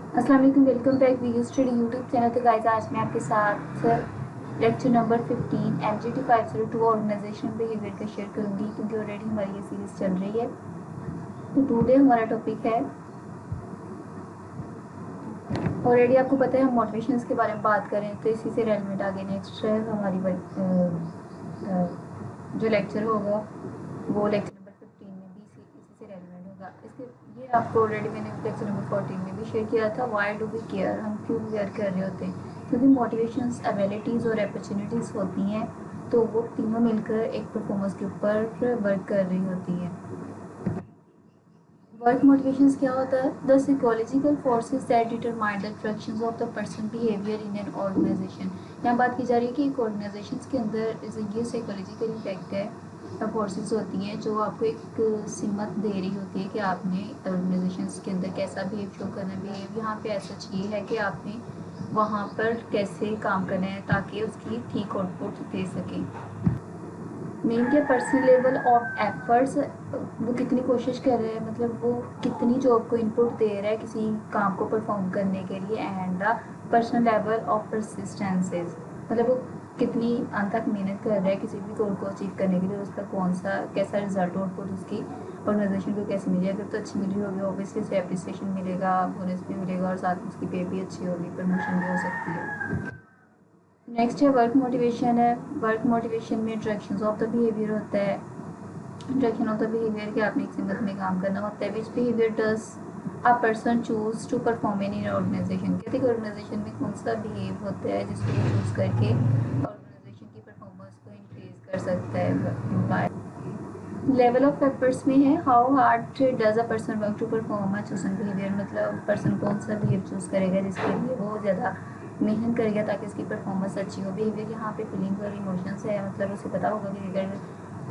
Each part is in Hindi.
अस्सलाम वालेकुम, welcome back video study YouTube channel. तो गाइस आज मैं आपके साथ lecture number 15 MGT 502 organisation behaviour का शेयर करूंगी, क्योंकि ऑलरेडी हमारी ये सीरीज चल रही है। तो टुडे हमारा टॉपिक है, ऑलरेडी आपको पता है हम मोटिवेशंस के बारे में बात करें, तो इसी से रेलिवेंट आगे नेक्स्ट हमारी जो लेक्चर होगा वो लेक्चर नंबर 15 में भी इसी से रेलिवेंट होगा। इसके ये आपको ऑलरेडी मैंने लेक्चर नंबर 14 में भी शेयर किया था। वाई डू वी केयर, हम क्यों केयर कर रहे होते हैं? क्योंकि मोटिवेशंस, एबिलिटीज़ और अपॉर्चुनिटीज़ होती हैं, तो वो तीनों मिलकर एक परफॉर्मेंस के ऊपर वर्क कर रही होती हैं। वर्क मोटिवेशंस क्या होता है? The psychological forces that determine the directions of the person behaviour in an organisation. यहाँ बात की जा रही है कि एक ऑर्गेनाइजेशन के अंदर ये साइकोलॉजिकल इफेक्ट है, फोर्सेस होती हैं जो आपको एक सिमत दे रही होती है कि आपने ऑर्गेनाइजेशन के अंदर कैसा बिहेव शो करना है। बिहेव यहाँ पे ऐसा चाहिए है कि आपने वहाँ पर कैसे काम करना है ताकि उसकी ठीक आउटपुट दे सकें। मेन क्या, पर्सनल लेवल ऑफ एफर्ट्स, वो कितनी कोशिश कर रहे हैं, मतलब वो कितनी जॉब को इनपुट दे रहा है किसी काम को परफॉर्म करने के लिए। And the personal level of persistences, मतलब वो कितनी अंत तक मेहनत कर रहा है किसी भी गोल को अचीव करने के लिए, उसका कौन सा कैसा रिजल्ट आउटपुट उसकी ऑर्गेनाइजेशन को कैसे मिलेगा। अगर तो अच्छी मिली होगी ऑब्वियसली उसे अप्रिसिएशन मिलेगा, बोनस भी मिलेगा और साथ में उसकी पे भी अच्छी होगी, प्रमोशन भी हो सकती है। नेक्स्ट है वर्क मोटिवेशन है। वर्क मोटिवेशन में डायरेक्शंस ऑफ द बिहेवियर होता है। डायरेक्शन ऑफ द बिहेवियर के आपने एक सिमत में काम करना होता है। Which behaviour does a person choose to perform in organisation, कहते हैं ऑर्गेनाइजेशन में कौन सा बिहेव होता है जिसको चूज करके ऑर्गेनाइजेशन की परफॉर्मेंस को इंक्रीज कर सकता है। लेवल ऑफ एफर्ट्स में है, how hard does a person work to perform a chosen behaviour, मतलब पर्सन कौन सा बिहेव चूज करेगा जिसके लिए वो ज़्यादा मेहनत करेगा ताकि उसकी परफॉर्मेंस अच्छी हो। बिहेवियर यहाँ पे फीलिंग्स और इमोशंस है, मतलब उसे पता होगा कि अगर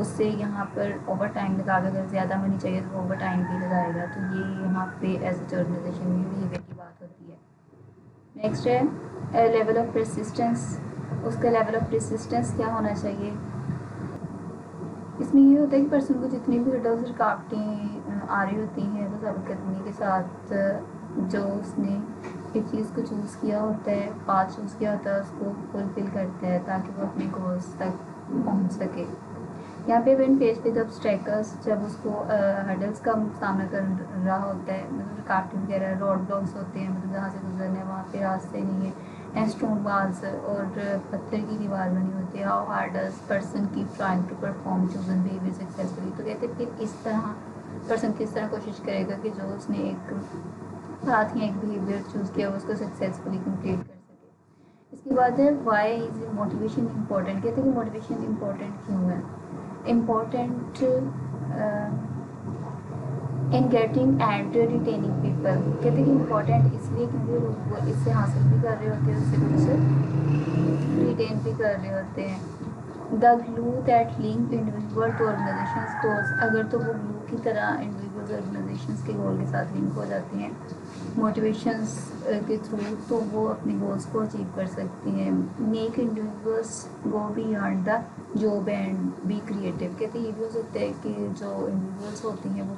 उससे यहाँ पर ओवर टाइम लगा, अगर ज़्यादा मनी चाहिए तो वो ओवर टाइम भी लगाएगा। तो ये यहाँ पे एज ए ऑर्गेनाइजेशन में बिहेवियर की बात होती है। नेक्स्ट है लेवल ऑफ परसिस्टेंस। उसका लेवल ऑफ परसिस्टेंस क्या होना चाहिए? इसमें ये होता है कि पर्सन को जितनी भी हर्डल्स, रुकावटें आ रही होती हैं, वो साबित करने के साथ जो उसने एक चीज़ को चूज़ किया होता है, पाथ चूज़ किया होता है, उसको फुलफिल करता है ताकि वो अपने गोल्स तक पहुंच सके। यहाँ पे वेन फेस विद ऑब्स्टेकल्स, जब उसको हर्डल्स का सामना कर रहा होता है, मतलब रुकावटें वगैरह, रोड ब्लॉक्स होते हैं, मतलब जहाँ से गुजरना है वहाँ पे रास्ते नहीं है, एंड स्टोन वाल्स और पत्थर की दीवार बनी होती है। How hard does person keep trying to perform chosen behaviour successfully, तो कहते हैं फिर इस तरह पर्सन किस तरह कोशिश करेगा कि जो उसने एक साथ ही एक बिहेवियर चूज़ किया उसको सक्सेसफुली कंप्लीट कर सके। इसके बाद है वाई इज मोटिवेशन इम्पोर्टेंट, कहते हैं कि मोटिवेशन इम्पोर्टेंट क्यों है। Important in getting and retaining people, कहते हैं कि इम्पोर्टेंट इसलिए क्योंकि लोग वो इससे हासिल भी कर रहे होते हैं, उससे कुछ रिटेन भी कर रहे होते हैं। The glue that link individual to organisation goals, अगर तो वो ग्लू की तरह इंडिविजुअल ऑर्गेनाइजेशन के गोल के साथ लिंक हो जाते हैं मोटिवेशंस के थ्रू, तो वो अपने गोल्स को अचीव कर सकती हैं। Make individuals go beyond the job and be creative, कहते हैं ये भी हो सकता है कि जो इंडिविजुअल्स होती हैं वो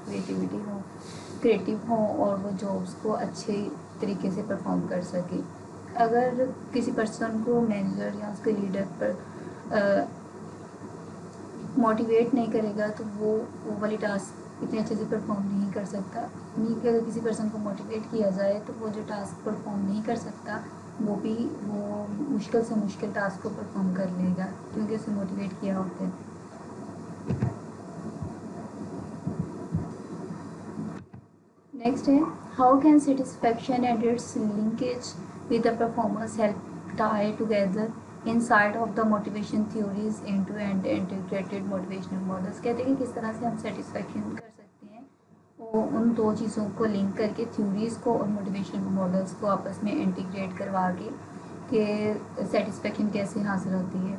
क्रिएटिव हों और वो जॉब्स को अच्छे तरीके से परफॉर्म कर सकें। अगर किसी पर्सन को मैनेजर या उसके लीडर पर मोटिवेट नहीं करेगा तो वो वाली टास्क इतने अच्छे से परफॉर्म नहीं कर सकता। नहीं कि अगर किसी पर्सन को मोटिवेट किया जाए तो वो जो टास्क परफॉर्म नहीं कर सकता वो मुश्किल से मुश्किल टास्क को परफॉर्म कर लेगा, क्योंकि उसे मोटिवेट किया होता है। नेक्स्ट है, how can satisfaction and its linkage with the performance help tie together inside of the motivation theories and to and integrated motivational models, कहते हैं कि किस तरह से हम सेटिस्फैक्शन कर सकते हैं वो उन दो चीज़ों को लिंक करके, थ्योरीज़ को और मोटिवेशनल मॉडल्स को आपस में इंटीग्रेट करवा के कि सेटिस्फैक्शन कैसे हासिल होती है।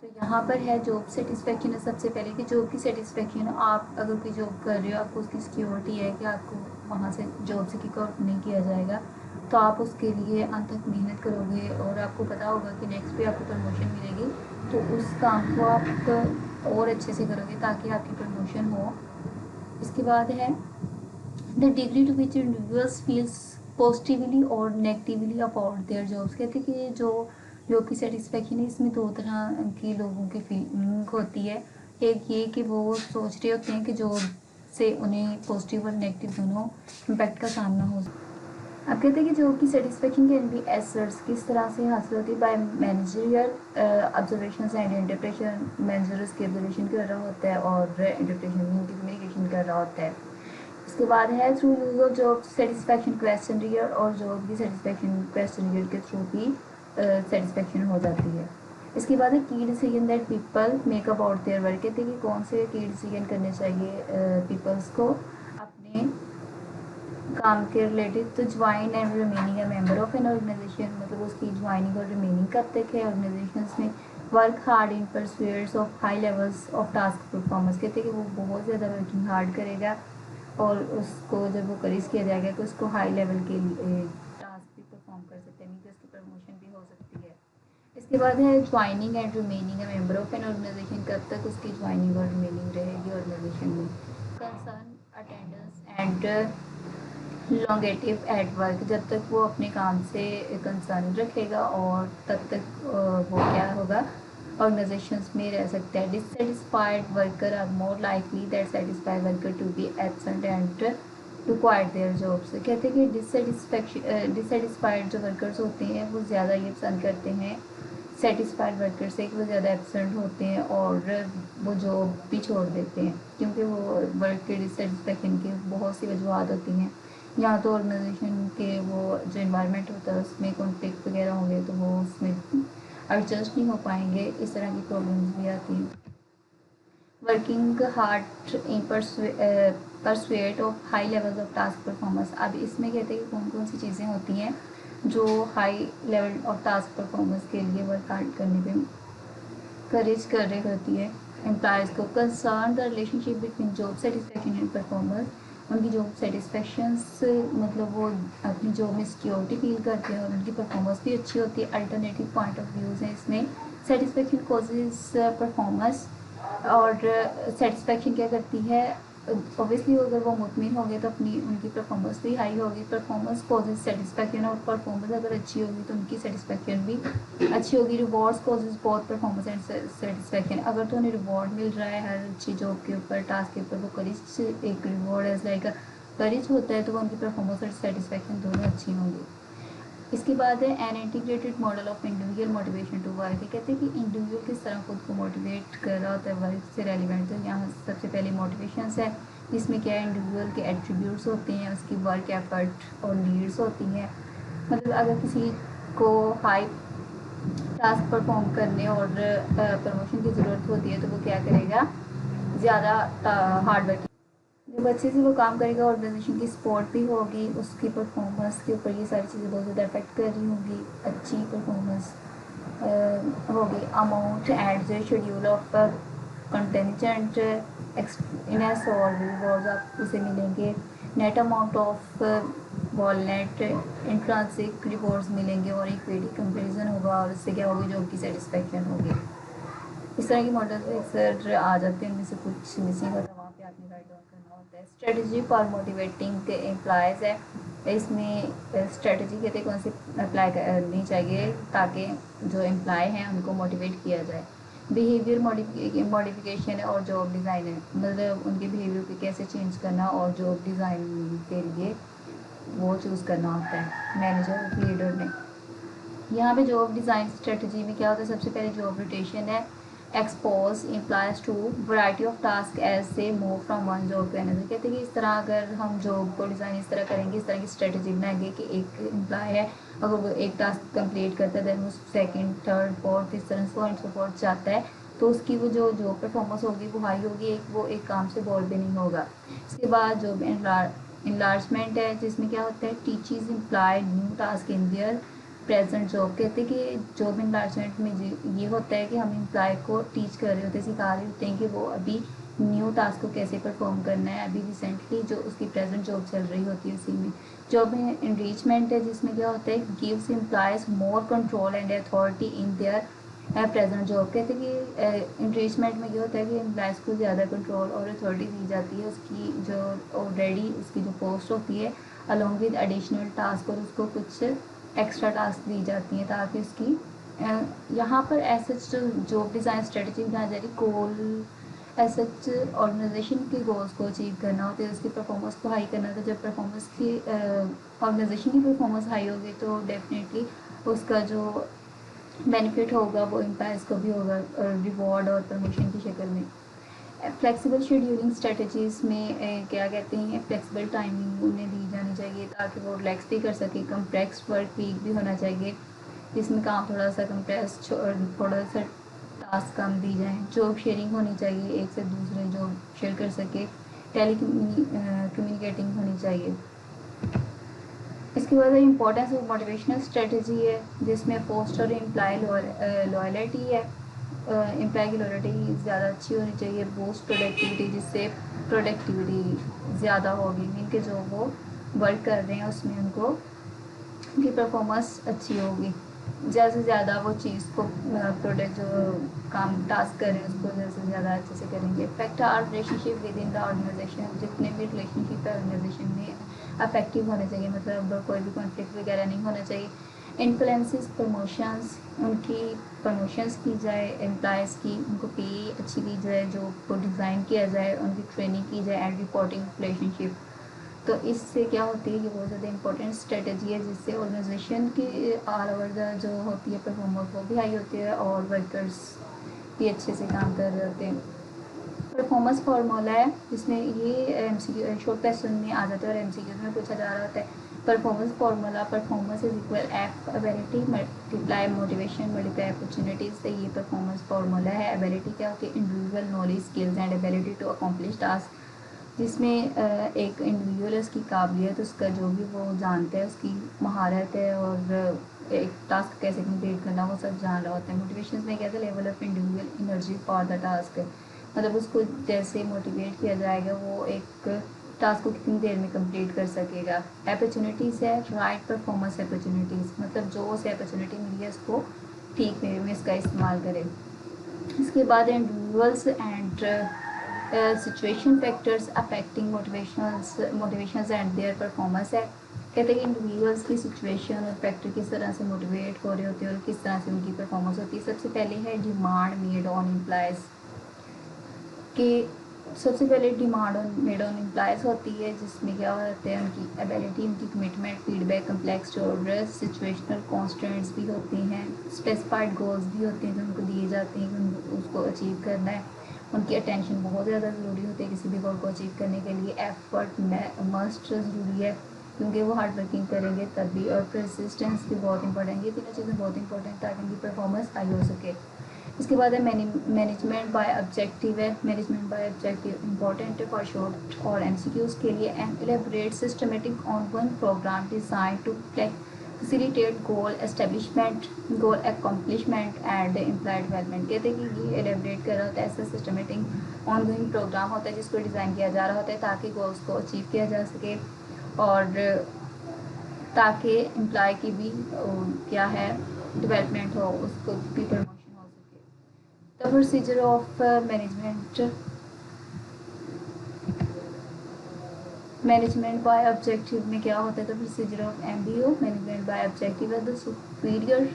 तो यहाँ पर है जॉब सेटिस्फेक्शन है। सबसे पहले कि जॉब की सेटिस्फेक्शन, आप अगर कोई जॉब कर रहे हो, आपको उसकी सिक्योरिटी है कि आपको वहाँ से जॉब से किक आउट नहीं किया जाएगा, तो आप उसके लिए अंत तक मेहनत करोगे और आपको पता होगा कि नेक्स्ट पे आपको प्रमोशन मिलेगी, तो उस काम को आप और अच्छे से करोगे ताकि आपकी प्रमोशन हो। इसके बाद है the degree to which individuals feels positively और नेगेटिवली अबाउट देयर जॉब्स। कहते हैं कि जो जॉब की सेटिस्फेक्शन है इसमें दो तरह की लोगों की फीलिंग होती है। एक ये कि वो सोच रहे होते हैं कि जॉब से उन्हें पॉजिटिव और नेगेटिव दोनों इम्पैक्ट का सामना हो। अब कहते हैं कि जॉब की सेटिस्फेक्शन कैन बी एसर्ट्स किस तरह से हासिल होती है by managerial observation and interpretation. Manager उसकी ऑब्जर्वेशन कर रहा होता है और इंटरप्रेशन में उनकी कम्युनिकेशन कर रहा होता है। इसके बाद है through use of job satisfaction questionnaire, और जॉब की सेटिस्फेक्शन क्वेश्चनरियर के थ्रू भी सेटिस्फेक्शन हो जाती है। इसके बाद है की decision that people make about their work. कहते हैं कि कौन से की डिसीजन करने चाहिए पीपल्स को अपने काम के रिलेटेड। तो join and remaining a member of an organisation, मतलब उसकी ज्वाइनिंग और रिमेनिंग कब तक है ऑर्गेनाइजेशंस में। Work hard in pursuits of high levels of task performance. कहते हैं कि वो बहुत ज़्यादा वर्किंग हार्ड करेगा और उसको जब वो करीज किया जाएगा तो उसको हाई लेवल के लिए टास्क भी परफॉर्म कर सकते हैं, मीन उसकी प्रमोशन भी हो सकती है। इसके बाद है joining and remaining a member of an organisation, कब तक उसकी ज्वाइनिंग और रिमेनिंग रहेगी ऑर्गेनाइजेशन में। Concern attendance and longevity at work, जब तक वो अपने काम से कंसर्न रखेगा और तब तक वो क्या होगा ऑर्गेनाइजेशंस में रह सकता है। Dissatisfied worker are more likely that satisfied worker to be absent and to quite their jobs. कहते हैं कि डिससेटिस्फाइड जो वर्कर्स होते हैं वो ज़्यादा ये पसंद करते हैं सेटिस्फाइड वर्कर से कि वो ज़्यादा एब्सेंट होते हैं और वो जॉब भी छोड़ देते हैं, क्योंकि वो वर्क के डिससेटिस्फेक्शन की बहुत सी वजूहत होती हैं। या तो ऑर्गेनाइजेशन के वो जो इन्वायरमेंट होता है उसमें कॉन्फ्लिक्ट वगैरह होंगे तो वो उसमें एडजस्ट नहीं हो पाएंगे, इस तरह की प्रॉब्लम्स भी आती हैं। Working hard in pursuit of high levels of task performance. अब इसमें कहते हैं कि कौन कौन सी चीज़ें होती हैं जो high level of task performance के लिए वर्क हार्ड करने पे करेज कर रही होती है एम्प्लॉयज़ को। Concern the relationship between job satisfaction and performance. उनकी जॉब सेटिस्फेक्शन से मतलब वो अपनी जॉब में सिक्योरिटी फील करते हैं और उनकी परफॉर्मेंस भी अच्छी होती है। अल्टरनेटिव पॉइंट ऑफ व्यूज़ हैं इसमें। सेटिस्फेक्शन कॉजेज परफॉर्मेंस, और सेटिस्फेक्शन क्या करती है, ऑब्वियसली अगर वो मुतमिन होंगे तो अपनी उनकी परफॉर्मेंस भी हाई होगी। परफॉर्मेंस कॉजेज सेटिस्फेक्शन, और परफॉर्मेंस अगर अच्छी होगी तो उनकी सेटिस्फेक्शन भी अच्छी होगी। रिवॉर्ड्स कॉजेज बहुत परफॉर्मेंस एंड सेटिस्फेक्शन। अगर तो उन्हें रिवॉर्ड मिल रहा है हर अच्छी जॉब के ऊपर, टास्क के ऊपर, वो करीज एक रिवॉर्ड एज लाइक करीज होता है, तो वो उनकी परफॉर्मेंस और सेटिस्फेक्शन दोनों अच्छी होंगी। इसके बाद है an integrated model of individual motivation to work. कहते हैं कि इंडिविजुअल किस तरह खुद को मोटिवेट कर रहा होता है वर्क से रेलिवेंट। तो यहाँ सबसे पहले मोटिवेशंस है, जिसमें क्या है इंडिविजुअल के एट्रीब्यूट्स होते हैं, उसकी वर्क एफर्ट और नीड्स होती हैं। मतलब अगर किसी को हाई टास्क परफॉर्म करने और प्रमोशन की ज़रूरत होती है तो वो क्या करेगा, ज़्यादा हार्ड वर्क जब अच्छे से वो काम करेगा, ऑर्गेनाइजेशन की सपोर्ट भी होगी, उसकी परफॉर्मेंस के ऊपर ये सारी चीज़ें बहुत ज़्यादा अफेक्ट कर रही होंगी, अच्छी परफॉर्मेंस होगी। Amount and the schedule of contingent experience और रिवॉर्ड्स आप उसे मिलेंगे। नेट अमाउंट ऑफ वॉलनेट इंट्रांसिक रिवॉर्ड्स मिलेंगे और एक वेटी कंपेरिजन होगा और उससे क्या होगी, जॉब की सेटिस्फेक्शन होगी। इस तरह की मॉडल अक्सर आ जाते हैं, उनमें से कुछ मिसिंग होता है, वहाँ पे आपने राइट डाउन करना होता है। स्ट्रेटजी फॉर मोटिवेटिंग एम्प्लॉयज़ है, इसमें स्ट्रेटजी कहते हैं कौन सी अप्लाई करनी चाहिए ताकि जो एम्प्लॉय हैं उनको मोटिवेट किया जाए। बिहेवियर मॉडिफिकेशन और जॉब डिज़ाइन है, मतलब उनके बिहेवियर को कैसे चेंज करना और जॉब डिज़ाइन के लिए वो चूज़ करना होता है मैनेजर लीडर ने। यहाँ पे जॉब डिज़ाइन स्ट्रेटजी में क्या होता है, सबसे पहले जॉब रोटेशन है। Expose employees to variety of task as से move from one job to another. कहते हैं कि इस तरह अगर हम जॉब को डिज़ाइन इस तरह करेंगे, इस तरह की स्ट्रेटजी बनाएंगे कि एक एम्प्लॉय है अगर वो एक टास्क कंप्लीट करता है देन वो सेकंड थर्ड फोर्थ इस तरह सो एंड सो फोर्थ जाता है, तो उसकी वो जो जॉब परफॉर्मेंस होगी वो हाई होगी, वो एक काम से बोर भी नहीं होगा। इसके बाद जॉब इनलार्जमेंट है, जिसमें क्या होता है, teachers employ new task in their present job. कहते हैं कि जॉब इनलार्जमेंट में ये होता है कि हम एम्प्लॉय को टीच कर रहे होते हैं, सिखा रहे होते हैं कि वो अभी न्यू टास्क को कैसे परफॉर्म करना है, अभी रिसेंटली जो उसकी प्रेजेंट जॉब चल रही होती है उसी में। जॉब में एनरिचमेंट है, जिसमें क्या होता है, gives employees more control and authority in their present job. कहते हैं कि इंट्रीचमेंट में ये होता है कि एम्प्लॉयज़ को ज़्यादा कंट्रोल और अथॉरिटी दी जाती है उसकी जो ऑलरेडी उसकी जो पोस्ट होती है अलॉन्ग विद एडिशनल टास्क, और उसको कुछ एक्स्ट्रा टास्क दी जाती हैं ताकि उसकी यहाँ पर ऐसे जो जॉब डिज़ाइन स्ट्रेटजी बनाई जा रही गोल सच ऑर्गेनाइजेशन के गोल्स को अचीव करना होता है, उसकी परफॉर्मेंस को हाई करना होता है। जब परफॉर्मेंस की ऑर्गेनाइजेशन की परफॉर्मेंस हाई होगी तो डेफिनेटली उसका जो बेनिफिट होगा वो एम्प्लॉयज़ को भी होगा रिवॉर्ड और प्रमोशन की शक्ल में। फ्लेक्सिबल शेड्यूलिंग स्ट्रेटजीज़ में क्या कहते हैं, फ्लेक्सिबल टाइमिंग उन्हें दी जानी चाहिए ताकि वो रिलैक्स भी कर सके। कम्प्लेक्स वर्क वीक भी होना चाहिए जिसमें काम थोड़ा सा कम्प्रेस थोड़ा सा टास्क कम दी जाए। जॉब शेयरिंग होनी चाहिए, एक से दूसरे जॉब शेयर कर सके। टेली कम्युनिकेटिंग होनी चाहिए। इसके बाद इंपॉर्टेंस ऑफ मोटिवेशनल स्ट्रेटजी है जिसमें फोस्टर एम्प्लॉय लॉयल्टी है। एम्प्लॉय की लॉयल्टी ज़्यादा अच्छी होनी चाहिए। बूस्ट प्रोडक्टिविटी, जिससे प्रोडक्टिविटी ज़्यादा होगी, मीन के जो वो वर्क कर रहे हैं उसमें उनको उनकी परफॉर्मेंस अच्छी होगी। ज़्यादा से ज़्यादा वो चीज़ को प्रोडक्ट जो काम टास्क कर रहे हैं उसको ज़्यादा से ज़्यादा अच्छे से करेंगे। Effect are relationship with in the organisation, जितने भी रिलेशनशिप है ऑर्गेनाइजेशन में अफेक्टिव होने चाहिए, मतलब कोई भी कॉन्फ्लिक्ट वगैरह नहीं होना चाहिए। इन्फ्लुएंसेस प्रमोशंस, उनकी प्रमोशंस की जाए एम्प्लॉयज़ की, उनको पे अच्छी दी जाए, जो को डिज़ाइन किया जाए, उनकी ट्रेनिंग की जाए एंड रिपोर्टिंग रिलेशनशिप। तो इससे क्या होती है, ये बहुत ज़्यादा इंपॉर्टेंट स्ट्रेटजी है जिससे ऑर्गेनाइजेशन की ऑल ओवर जो होती है परफॉर्मेंस वो भी हाई होती है और वर्कर्स भी अच्छे से काम कर रहे होते हैं। परफॉर्मेंस फार्मूला है जिसमें ये एमसीक्यू शॉर्ट क्वेश्चन में आ जाता है और एमसीक्यू में पूछा जा रहा होता है। Performance formula, performance is equal F ability multiply motivation multiply opportunities से ये परफॉर्मेंस फार्मूला है। एबिलिटी क्या होती है, individual knowledge skills and ability to accomplish task, जिसमें एक इंडिविजुअल उसकी काबिलियत, उसका जो भी वो जानता है, उसकी महारत है और एक टास्क कैसे कंप्लीट करना वो सब जान रहा होता है। मोटिवेशन में क्या था, level of individual energy for the task, मतलब उसको जैसे मोटिवेट किया जाएगा वो एक टास्क को कितनी देर में कंप्लीट कर सकेगा। अपॉर्चुनिटीज़ है, राइट परफॉर्मेंस अपॉर्चुनिटीज़, मतलब जो उसे अपॉर्चुनिटी मिली है उसको ठीक वे में इसका इस्तेमाल करें। इसके बाद individuals and situation factors affecting motivations and their performance है। कहते हैं कि इंडिविजुअल्स की सिचुएशन और फैक्टर किस तरह से मोटिवेट हो रहे होते हैं और किस तरह से उनकी परफॉर्मेंस होती है। सबसे पहले है डिमांड मेड ऑन एम्प्लॉयज़ कि सबसे पहले डिमांड मेड ऑन एम्प्लॉयज़ होती है जिसमें क्या होते हैं, उनकी एबिलिटी, उनकी commitment, feedback, complex tolerance, situational constants भी होती हैं, स्पेसिफाइड गोल्स भी होते हैं जो उनको दिए जाते हैं कि उनको उसको अचीव करना है। उनकी अटेंशन बहुत ज़्यादा ज़रूरी होती है किसी भी गोल को अचीव करने के लिए। एफर्ट मस्ट ज़रूरी है क्योंकि वो हार्ड वर्किंग करेंगे तभी, और परसिस्टेंस भी बहुत इंपॉर्टेंट है। ये तीनों चीज़ें बहुत इंपॉर्टेंट ताकि उनकी परफॉर्मेंस हाई हो सके। इसके बाद है मैनेजमेंट बाय ऑब्जेक्टिव है। मैनेजमेंट बाय ऑब्जेक्टिव इंपॉर्टेंट है फॉर शॉर्ट और एमसीक्यूज़ के लिए। And elaborate systematic on one programme design to facilitate goal establishment, goal accomplishment and employ development. कहते हैं कि ये एलेबरेट कर रहा होता है, ऐसा सिस्टमेटिक ऑन गोइंग प्रोग्राम होता है जिसको डिज़ाइन किया जा रहा होता है ताकि गोल्स को अचीव किया जा सके और ताकि एम्प्लॉय की भी क्या है डेवलपमेंट हो, उसको भी प्रमोशन हो सके। The procedure of management by objective में क्या होता है, the procedure of MBO management by objective है the superior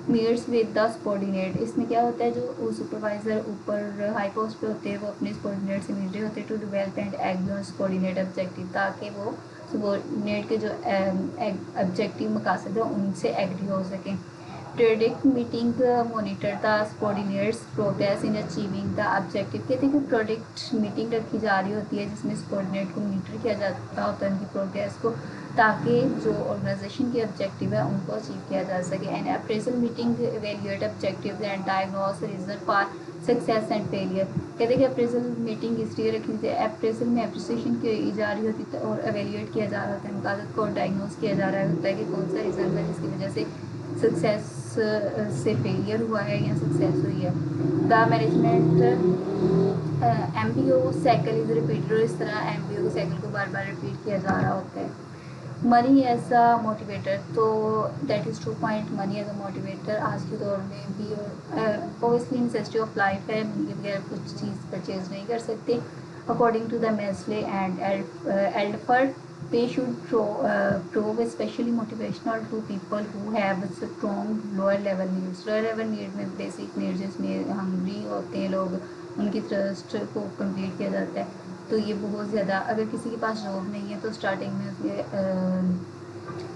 meets with the subordinate. इसमें क्या होता है, जो सुपरवाइजर ऊपर हाई पोस्ट पे होते हैं वो अपने सबॉर्डिनेट से मिल रहे होते हैं to develop and agree on subordinate objective, ताकि वो सबॉर्डिनेट के जो ऑब्जेक्टिव मकासद है उनसे एग्री हो सकें। Product meeting monitor the subordinates progress in achieving the objective. कहते हैं कि प्रोडक्ट मीटिंग रखी जा रही होती है जिसमें सबॉर्डिनेट को मॉनिटर किया जाता होता है उनकी प्रोग्रेस को, ताकि जो ऑर्गेनाइजेशन के ऑब्जेक्टिव है उनको अचीव किया जा सके। And appraisal meeting evaluate objectives and diagnose reason for success and failure. कहते हैं कि अप्रेजल मीटिंग इसलिए रखी जाती है, अप्रेजल में अप्रिसिएशन की जा रही होती है और एवेल्युएट किया जा रहा होता है, मकासद को डायग्नोस किया जा रहा होता है कि कौन सा रीज़न है जिसकी वजह से सक्सेस से फेलियर हुआ है या सक्सेस हुई है। The management MBO cycle is repeated, और इस तरह एमबीओ साइकिल को बार बार रिपीट किया जा रहा होता है। मनी एज अ मोटिवेटर, तो that is two point money as a motivator आज के दौर में भी ओबियसली नेसेसिटी ऑफ लाइफ है, मनी के बगैर कुछ चीज़ परचेज नहीं कर सकते। According to the Maslow and Alderfer, they should prove especially motivational to people who have strong lower level needs। lower level need में basic needs जिसमें hungry होते हैं लोग, उनकी थ्रस्ट को कंप्लीट किया जाता है। तो ये बहुत ज़्यादा, अगर किसी के पास जॉब नहीं है तो स्टार्टिंग में उसके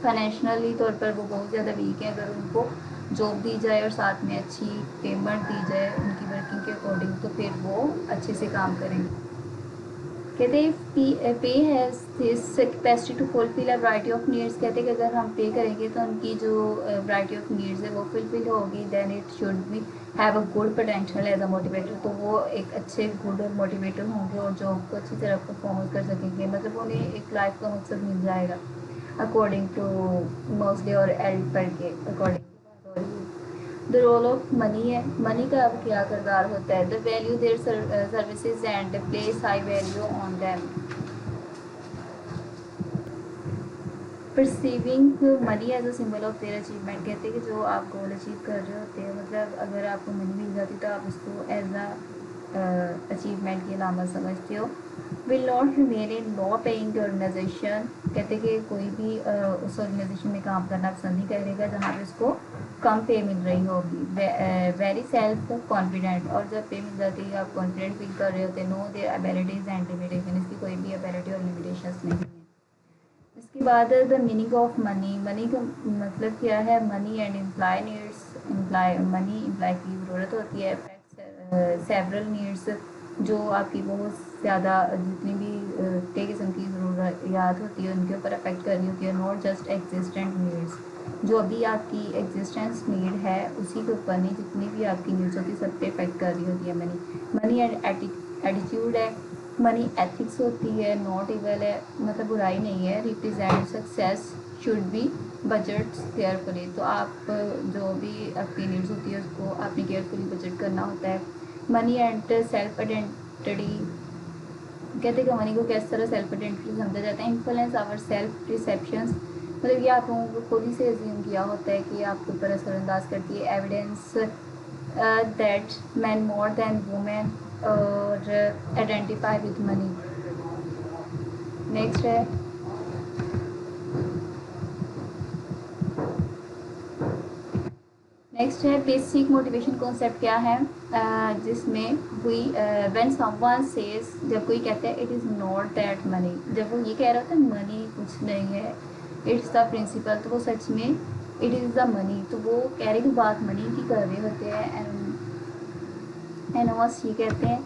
फाइनेंशियली तौर पर वो बहुत ज़्यादा वीक है। अगर उनको जॉब दी जाए और साथ में अच्छी पेमेंट दी जाए उनकी वर्किंग के अकॉर्डिंग, तो फिर वो अच्छे से काम करेंगे। कहते हैं pay has this capacity to fulfil a variety of needs. कहते हैं कि अगर हम पे करेंगे तो उनकी जो वैरायटी ऑफ नीड्स है वो फुलफिल होगी। Then it should be have a good potential as a motivator, तो वो एक अच्छे गुड और मोटिवेटर होंगे और जॉब को अच्छी तरह परफॉर्मेंस कर सकेंगे, मतलब उन्हें एक लाइफ का मकसद मिल जाएगा अकॉर्डिंग टू मोस्टली और एल्ड पर के according. The role of money है, मनी का अब क्या किरदार होता है। The value their services and place high value on them. Perceiving money as a symbol of their achievement, कहते हैं कि जो आप गोल अचीव कर रहे होते हैं, मतलब अगर आपको मनी मिल जाती तो आप उसको एज अ अचीवमेंट की अलामत समझते हो। Will not remain in low paying organisation, कहते हैं कि कोई भी उस ऑर्गेनाइजेशन में काम करना पसंद नहीं करेगा जहाँ पे उसको कम पे मिल रही होगी। वेरी सेल्फ कॉन्फिडेंट, और जब पे मिल जाती है आप कॉन्फिडेंट फील कर रहे होते हैं। Know their abilities and limitation, इसकी कोई भी एबिलिटी और लिमिटेशंस नहीं है। इसके बाद the meaning of money, money का मतलब क्या है। Money and imply needs, imply money imply की ज़रूरत होती है। सेवरल नीड्स, जो आपकी बहुत ज़्यादा जितनी भी कई किस्म की ज़रूरियात होती है उनके ऊपर अफेक्ट कर रही होती है। नॉट जस्ट एग्जिस्टेंट नीड्स, जो अभी आपकी एग्जिस्टेंस नीड है उसी के ऊपर नहीं, जितनी भी आपकी नीड्स होती है सब पे अफेक्ट कर रही होती है मनी। मनी एंड एटीट्यूड है। मनी एथिक्स होती है, नॉट इवल है, मतलब बुराई नहीं है। Represent success should be budget carefully, तो आप जो भी आपकी नीड्स होती है उसको आपने केयरफुली बजट करना होता है। मनी एंड सेल्फ आइडेंटिटी, कहते हैं कि मनी को किस तरह सेल्फ आइडेंटिटी समझा जाता है। इन्फ्लुएंस आवर सेल्फ रिसेप्शंस, मतलब ये आप लोगों को खुद ही से एज्यूम किया होता है कि आपके ऊपर असरअंदाज करती है। Evidence that man more than women और आइडेंटिफाई विद मनी। नेक्स्ट है बेसिक मोटिवेशन कॉन्सेप्ट क्या है, जिसमें हुई व्हेन समवन सेज, जब कोई कहता है it is not that money, जब वो ये कह रहा होता है मनी कुछ नहीं है, इट्स द प्रिंसिपल, तो वो सच में इट इज़ द मनी, तो वो कह रहे कि बात मनी की कर रहे होते हैं। एनोस ये कहते हैं।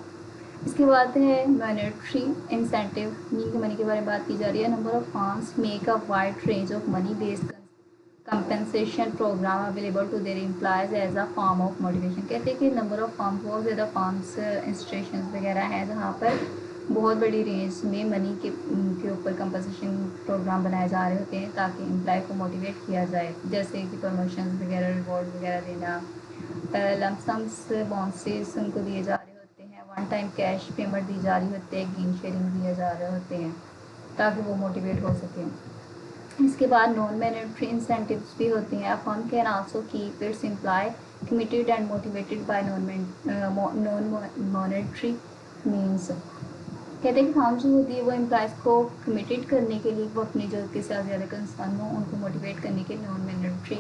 इसके बाद है मॉनेटरी इंसेंटिव, मनी के बारे में बात की जा रही है। Number of firms make a wide range of money based compensation programme available to their employees as a form of motivation, कहते हैं कि नंबर ऑफ फॉर्म्स, बहुत ज़्यादा फॉर्म्स इंस्टीट्यूशन वगैरह हैं जहाँ पर बहुत बड़ी रेंज में मनी के ऊपर कंपनसेशन प्रोग्राम बनाए जा रहे होते हैं ताकि एम्प्लॉय को मोटिवेट किया जाए, जैसे कि प्रमोशन वगैरह, रिवॉर्ड वगैरह देना, लमसम्स बोनसेस उनको दिए जा रहे होते हैं, वन टाइम कैश पेमेंट दी जा रही होती है, गेन शेयरिंग दिए जा रहे होते हैं ताकि वो मोटिवेट हो सकें। इसके बाद नॉन मॉनेटरी इंसेंटिव्स भी होती हैं। A firm can also keep its employ committed and motivated by non monetary means, कहते हैं कि फर्म जो होती है वो एम्प्लॉयज़ को कमिटेड करने के लिए, वो अपनी जो के साथ ज़्यादा कंसर्न हो उनको मोटिवेट करने के नॉन मॉनेटरी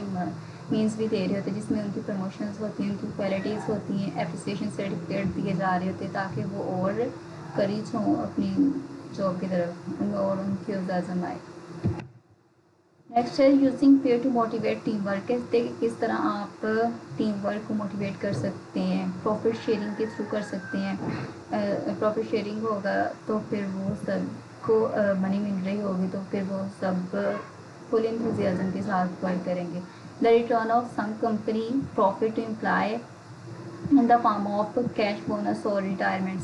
मीन्स भी दे रहे होते हैं, जिसमें उनकी प्रमोशंस होती हैं, उनकी क्वालिटीज़ होती हैं, एप्रिसिएशन सर्टिफिकेट दिए जा रहे होते हैं ताकि वो और करीज हों अपनी जॉब की तरफ, उनमें और उनकी एग्जाम आए। नेक्स्ट है using pay to motivate team work, कहते हैं कि किस तरह आप टीम वर्क को मोटिवेट कर सकते हैं। प्रॉफिट शेयरिंग के थ्रू कर सकते हैं। प्रॉफिट शेयरिंग होगा तो फिर वो सबको मनी मिल रही होगी तो फिर वो सब फुल इंथुजियाज्म के साथ वर्क करेंगे। The return of some company profit to employ in the form of cash bonus और रिटायरमेंट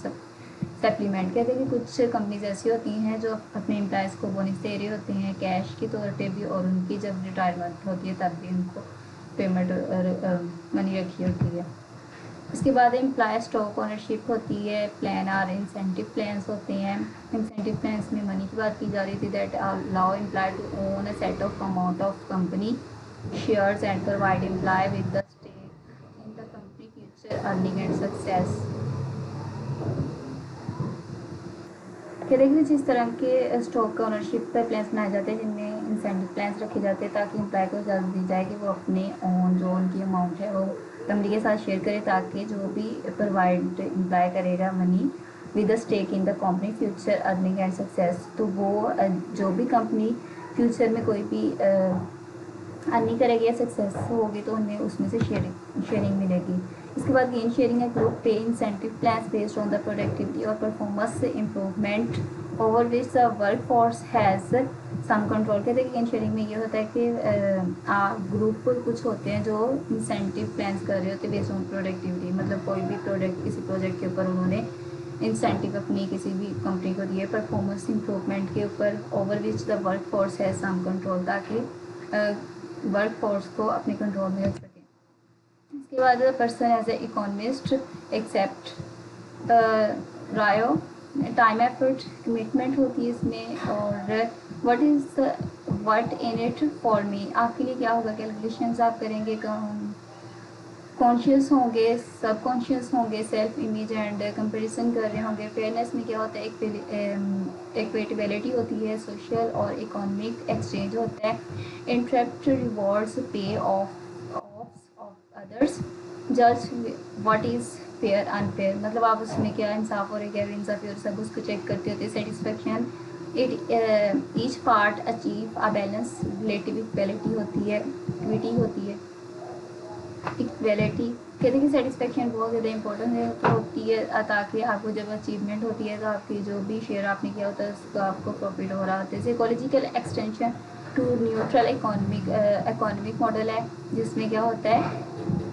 सप्लीमेंट, कहते हैं कि कुछ कंपनीज ऐसी होती हैं जो अपने एम्प्लॉयज़ को बोनस दे रही होती हैं कैश के तौर पे भी, और उनकी जब रिटायरमेंट होती है तब भी उनको पेमेंट और मनी रखी होती है। इसके बाद एम्प्लॉय स्टॉक ओनरशिप होती है, प्लान और इंसेंटिव प्लान्स होते हैं। इंसेंटिव प्लान्स में मनी की बात की जा रही थी, that allow employ to own a set of amount of company shares and provide employ with the stake in the company future earning and success. कहते हैं कि जिस तरह के स्टॉक ओनरशिप पर प्लान्स बनाए जाते हैं जिनमें इंसेंटिव प्लान्स रखे जाते हैं ताकि एम्प्लॉय को इजाज़त दी जाए कि वो अपने ओन जो उनकी अमाउंट है वो कंपनी के साथ शेयर करे, ताकि जो भी प्रोवाइड एम्प्लॉय करेगा money with the stake in the company future earning and success, तो वो जो भी कंपनी फ्यूचर में कोई भी अर्निंग करेगी या सक्सेस होगी तो उन्हें उसमें से शेयरिंग मिलेगी। इसके बाद गेन शेयरिंग है group pay incentive plans based on the productivity और performance improvement over which the work force has some control. कहते हैं कि गेन शेयरिंग में ये होता है कि ग्रुप कुछ होते हैं जो इंसेंटिव प्लान्स कर रहे होते हैं बेस्ड ऑन प्रोडक्टिविटी, मतलब कोई भी प्रोडक्ट किसी प्रोजेक्ट के ऊपर उन्होंने इंसेंटिव अपनी किसी भी कंपनी को दिए परफॉर्मेंस इम्प्रूवमेंट के ऊपर, over which the work force है सम कंट्रोल, ताकि वर्क फोर्स को अपने कंट्रोल में रख सकें। इसके बाद person as a economist accept ratio time effort commitment होती है इसमें, और what in it for me, आपके लिए क्या होगा, कैलकुलेशंस आप करेंगे, कॉन्शियस होंगे, सब कॉन्शियस होंगे, सेल्फ इमेज एंड कंपैरिजन कर रहे होंगे। फेयरनेस में क्या होता है, इक्विटेबिलिटी होती है, सोशल और इकोनॉमिक एक्सचेंज होता है, इंटरेक्ट रिवॉर्ड्स पे ऑफ अदर्स, जज व्हाट इज़ फेयर अनफेयर, मतलब आप उसमें क्या इंसाफ हो रहा है क्या इंसाफी और सब उसको चेक करते होते हैं। Satisfaction it each part achieve a balance, relative equality होती है, इक्विटी होती है, इक्वलिटी। कहते हैं कि सेटिस्फेक्शन बहुत ज़्यादा इंपॉर्टेंट होती है ताकि आपको जब अचीवमेंट होती है तो आपकी जो भी शेयर आपने किया होता है उसका आपको प्रॉफिट हो रहा होता है। Ecological extension to neutral economic model है जिसमें क्या होता है,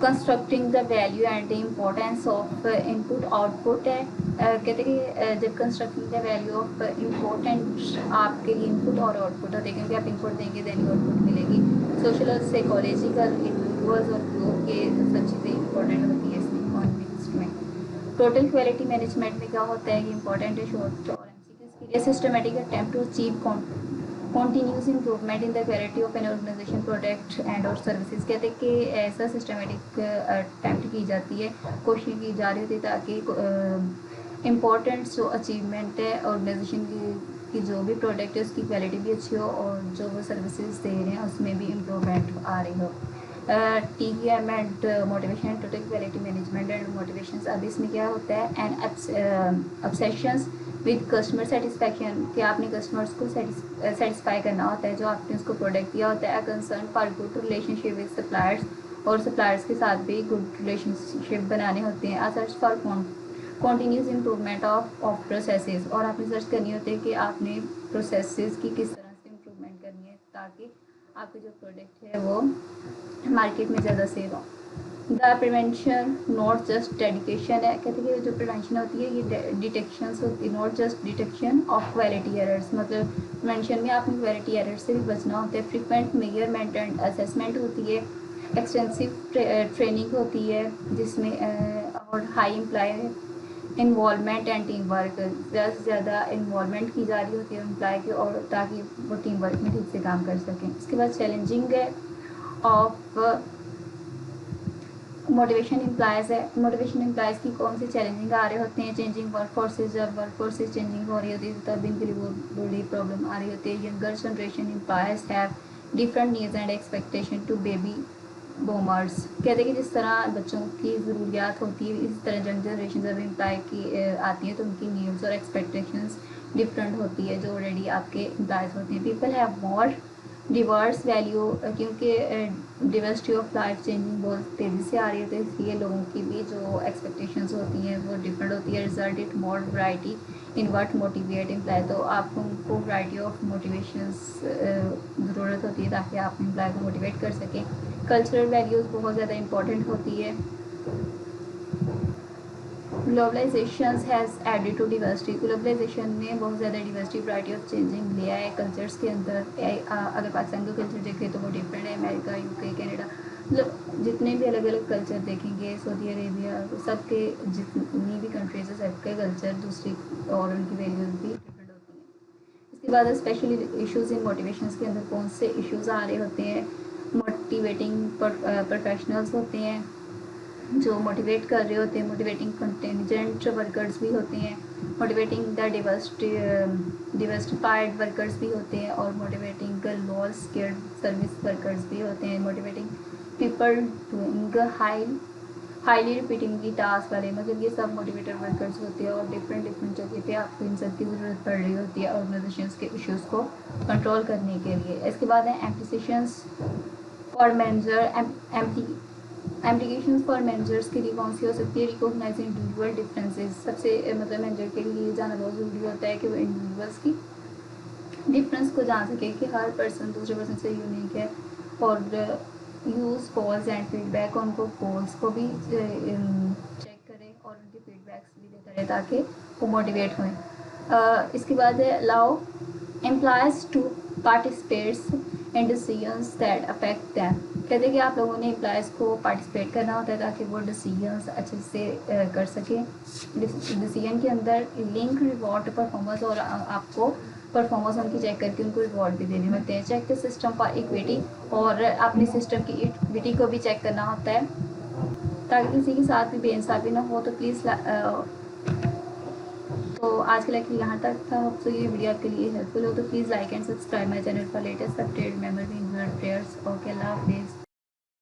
constructing the value and the importance of input output है। कहते हैं कि जब constructing the value of important आपके लिए इनपुट और आउटपुट होते हैं, क्योंकि आप इनपुट देंगे देन आउटपुट मिलेगी। सोशल और साइकोलॉजिकल इंडिविजुअल्स और ग्रुप के सब चीज़ें इंपॉर्टेंट होती है इसमें इकोनॉमिक्स में। टोटल क्वालिटी मैनेजमेंट में क्या होता है कि इंपॉर्टेंट है शॉर्ट और एमसीक्यूज के लिए systematic attempt to achieve continuous improvement in the quality of an organisation product and और सर्विसेज। कहते हैं कि ऐसा सिस्टमेटिक अटैम्प्ट की जाती है, कोशिश की जा रही होती है ताकि इम्पोर्टेंट जो अचीवमेंट है ऑर्गेनाइजेशन की जो भी प्रोडक्ट है उसकी क्वालिटी भी अच्छी हो और जो वो सर्विसेज दे रहे हैं उसमें भी इम्प्रूवमेंट आ रही हो। TQM and motivation, total quality management and motivation. अब इसमें क्या होता है, and obsessions with customer satisfaction, कि आपने कस्टमर्स को सेटिस्फाई करना होता है जो आपने उसको प्रोडक्ट दिया होता है। Concern for good relationship with suppliers, और सप्लायर्स के साथ भी गुड रिलेशनशिप बनाने होते हैं। Search for continuous improvement of processes, और आपने सर्च करनी होती है कि आपने प्रोसेसेस की किस तरह से इम्प्रूवमेंट करनी है ताकि आपके जो प्रोडक्ट है वो मार्केट में ज़्यादा सेल हो। The prevention not just dedication है, कहते हैं कि जो प्रिवेंशन होती है ये डिटेक्शन होती है, not just detection of quality errors, मतलब प्रिवेंशन में आपने क्वालिटी एरर से भी बचना होता है। फ्रिक्वेंट मेजरमेंट एंड असेसमेंट होती है, एक्सटेंसिव ट्रेनिंग होती है जिसमें और high employ involvement and team work, ज़्यादा से ज़्यादा इन्वॉल्वमेंट की जा रही होती है एम्प्लॉय की, और ताकि वो टीम वर्क में ठीक से काम कर सकें। इसके बाद चैलेंजिंग है ऑफ मोटिवेशन एम्प्लॉयज़ है। मोटिवेशन एम्प्लॉयज़ की कौन से चैलेंजिंग आ रहे होते हैं, चेंजिंग वर्क फोर्सेज, जब वर्क फोर्सेज चेंजिंग हो रही होती है तब इनके लिए बहुत बड़ी प्रॉब्लम आ रही होती है। Younger generation employees have different needs and expectation to baby boomers, कहते हैं कि जिस तरह बच्चों की ज़रूरियात होती है इस तरह यंग जनरेशन जब एम्प्लॉय की आती है तो उनकी नीड्स और एक्सपेक्टेशंस डिफरेंट होती है जो ऑलरेडी आपके एम्प्लॉयज़ होते हैं। People have more Divers value, क्योंकि डिवर्सिटी ऑफ लाइफ चेंजिंग बहुत तेज़ी से आ रही होती है इसलिए लोगों की भी जो एक्सपेक्टेशंस होती हैं वो डिफरेंट होती है। Result it more variety in what motivate employ, तो आपको उनको वैरायटी ऑफ मोटिवेशंस ज़रूरत होती है ताकि आप एम्प्लॉय को मोटिवेट कर सकें। कल्चरल वैल्यूज़ बहुत ज़्यादा इंपॉर्टेंट होती है। Globalisation has added to diversity, globalisation ने बहुत ज़्यादा डिवर्सिटी वैरायटी ऑफ चेंजिंग लिया है कल्चर्स के अंदर। अगर पाकिस्तान का कल्चर देखें तो वो डिफरेंट है, अमेरिका, UK, कनाडा मतलब जितने भी अलग अलग कल्चर देखेंगे सऊदी अरेबिया सबके जितनी भी कंट्रीज है सबके कल्चर दूसरी और उनकी वैल्यूज भी डिफरेंट होती हैं। इसके बाद स्पेशली इश्यूज इन मोटिवेशंस के अंदर कौन से इश्यूज आ रहे होते हैं। मोटिवेटिंग प्रोफेशनल्स होते हैं जो मोटिवेट कर रहे होते हैं, मोटिवेटिंग कंटेंजेंट वर्कर्स भी होते हैं, मोटिवेटिंग द डिवर्सिफाइड वर्कर्स भी होते हैं और motivating low skilled service workers भी होते हैं, motivating people doing highly repeatingly task वाले, मतलब ये सब मोटिवेटर वर्कर्स होते हैं और डिफरेंट डिफरेंट जगह पे आपको इन सब की ज़रूरत पड़ रही होती है ऑर्गेनाइजेशंस के इश्यूज़ को कंट्रोल करने के लिए। इसके बाद है implications for manager applications for managers के लिए कौन सी हो सकती है। रिकॉग्नाइज इंडिविजुअल डिफरेंसेस, सबसे मतलब मैनेजर के लिए जाना बहुत ज़रूरी होता है कि वो इंडिविजुअल्स की डिफरेंस को जान सके कि हर पर्सन दूसरे पर्सन से यूनिक है। और यूज़ कॉल्स एंड फीडबैक, उनको कॉल्स को भी चेक करें और उनके फीडबैक्स भी देता रहे ताकि वो मोटिवेट हों। इसके बाद है allow employees to participates in decisions that affect them, कहते हैं कि आप लोगों ने एम्प्लॉयज़ को पार्टिसिपेट करना होता है ताकि वो डिसीजंस अच्छे से कर सकें। डिसीजन के अंदर लिंक रिवॉर्ड परफॉर्मेंस और आपको परफॉर्मेंस उनकी चेक करके उनको रिवॉर्ड भी देने होते हैं। Check the system for equity, और अपने सिस्टम की इक्विटी को भी चेक करना होता है ताकि किसी के साथ भी बेइंसाफ़ी ना हो। तो प्लीज़ तो आज के लेक्चर यहाँ तक था। तो ये वीडियो आपके लिए हेल्पफुल हो तो please like and subscribe my channel for latest update. Remember being your prayers. Okay, अल्लाह हाफिज़।